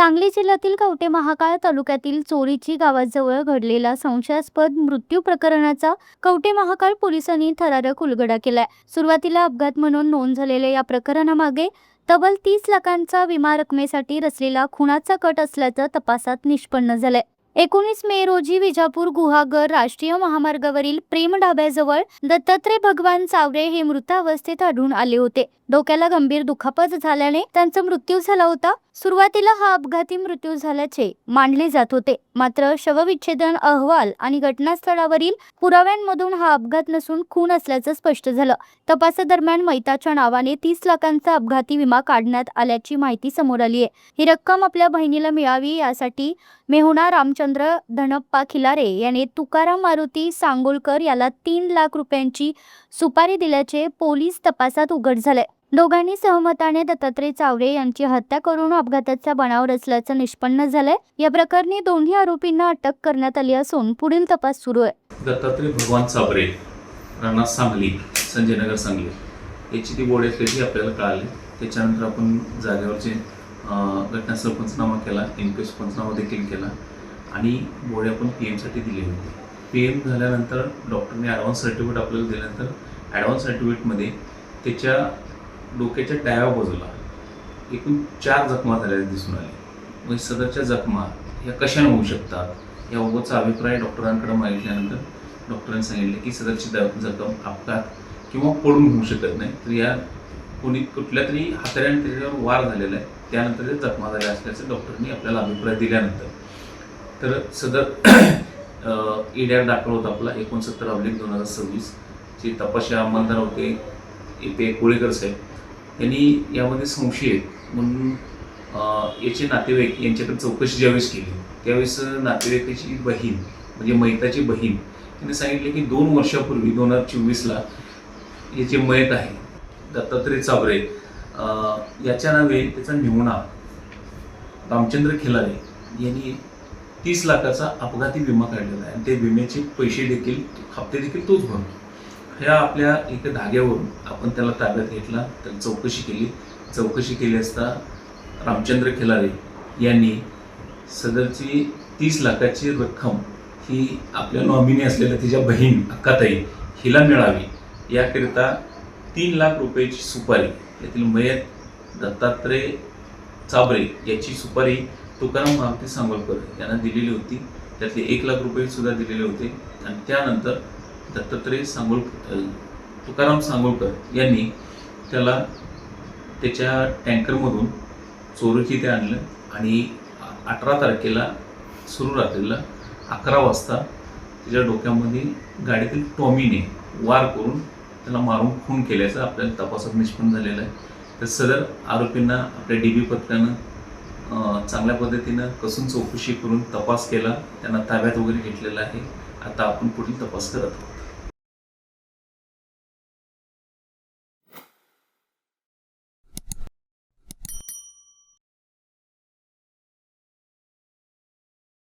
सांगली जिल्ह्यातील कवठे महांकाळ तालुक्यातील चोरीची गावाजवळ घडलेला संशयास्पद मृत्यू प्रकरणाचा कवठे महांकाळ पोलिसांनी थरारक उलगडा केलाय। सुरुवातीला अपघात म्हणून नोंद झालेल्या या प्रकरणामागे तब्बल 30 लाखांचा विमा रकमेसाठी रचलेला खुनाचा कट असल्याचं तपासात निष्पन्न झालंय। 19 मे रोजी विजापूर गुहागर राष्ट्रीय महामार्गावरील प्रेम ढाब्याजवळ दत्तात्रय भगवान चावरे हे मृत अवस्थेत आढळून आले होते। डोक्याला गंभीर दुखापत झाल्याने त्यांचा मृत्यू झाला होता। सुरुवातीला हा अपघाती मृत्यू झाल्याचे मानले जात होते, मात्र शवविच्छेदन अहवाल आणि घटनास्थळावरील पुराव्यांमधून हा अपघात नसून खून असल्याचं स्पष्ट झालं। तपासादरम्यान मैताच्या नावाने 30 लाखांचा अपघाती विमा काढण्यात आल्याची माहिती समोर आली आहे। ही रक्कम आपल्या बहिणीला मिळावी यासाठी मेहुणा रामचंद्र धनप्पा खिलारे याने तुकाराम मारुती सांगोलकर याला 3 लाख रुपयांची सुपारी दिल्याचे पोलीस तपासात उघड झाले। दोघांनी सहमताने दत्तात्रय चावरे यांची हत्या करून अपघाताचा बनाव रचल्याचं निष्पन्न झालंय। या प्रकरणी दोन्ही आरोपींना अटक करण्यात आली असून पुढील तपास सुरू आहे। दत्तात्रय भगवान चावरे राणा सांगली संजयनगर सांगली याची ती बॉडी असल्याची आपल्याला कळाली। त्याच्यानंतर आपण जागेवरचे घटनास्थळ पंचनामा केला, इनक्वेस्ट पंचनामा देखील केला आणि बॉडी आपण पीएमसाठी दिली होती। पीएम झाल्यानंतर डॉक्टरने ॲडव्हान्स सर्टिफिकेट आपल्याला दिल्यानंतर ॲडव्हान्स सर्टिफिकेटमध्ये त्याच्या डोक्याच्या डाव्या बाजूला एकूण 4 जखमा झालेल्या दिसून आल्या। मग सदरच्या जखमा या कशाने होऊ शकतात याबाबतचा अभिप्राय डॉक्टरांकडे मागितल्यानंतर डॉक्टरांनी सांगितले की सदरची जखम अपघात किंवा पडून होऊ शकत नाही, तर या कुठल्या तरी हाताळ्याने त्याच्यावर वार झालेला आहे, त्यानंतर त्या जखमा झाल्या असल्याचं डॉक्टरनी आपल्याला अभिप्राय दिल्यानंतर तर सदर ईडीआर दाखल होता आपला 69/2026 चे तपाशी अंमलदार होते AP कोळेकर साहेब। यांनी यामध्ये संशय आहेत म्हणून याचे नातेवाईक यांच्याकडे चौकशी ज्यावेळेस केली त्यावेळेस नातेवाईकाची बहीण म्हणजे मैताची बहीण त्यांनी सांगितले की 2 वर्षापूर्वी 2024ला याचे मयत आहे दत्तात्रय चावरे याच्या नावे त्याचा मेहुणा रामचंद्र खिलारे यांनी 30 लाखाचा अपघाती विमा काढलेला आहे आणि ते विम्याचे पैसे देखील हप्ते देखील तोच भरतो। ह्या आपल्या एका धाग्यावरून आपण त्याला ताब्यात घेतला, त्याला चौकशी केली असता रामचंद्र खिलारे यांनी सदरची 30 लाखाची रक्कम ही आपल्या नॉमिनी असलेल्या तिच्या बहीण अक्काताई हिला मिळावी याकरिता 3 लाख रुपयाची सुपारी यातील मयत दत्तात्रय चावरे याची सुपारी तुकाराम मारुती सांगोलकर यांना दिलेली होती। त्यातले 1 लाख रुपये सुद्धा दिलेले होते आणि त्यानंतर दत्तात्रय तुकाराम सांगोलकर यांनी त्याला त्याच्या टँकरमधून चोरीची ते आणलं आणि 18 तारखेला सुरू रात्रीला 11 वाजता त्याच्या डोक्यामध्ये गाडीतील टॉमीने वार करून त्याला मारून खून केल्याचं आपल्याला तपासात निष्पन्न झालेलं आहे। तर सदर आरोपींना आपल्या DB पथकानं चांगल्या पद्धतीनं कसून चौकशी करून तपास केला, त्यांना ताब्यात वगैरे घेतलेला आहे। आता आपण पुढील तपास करत आहोत।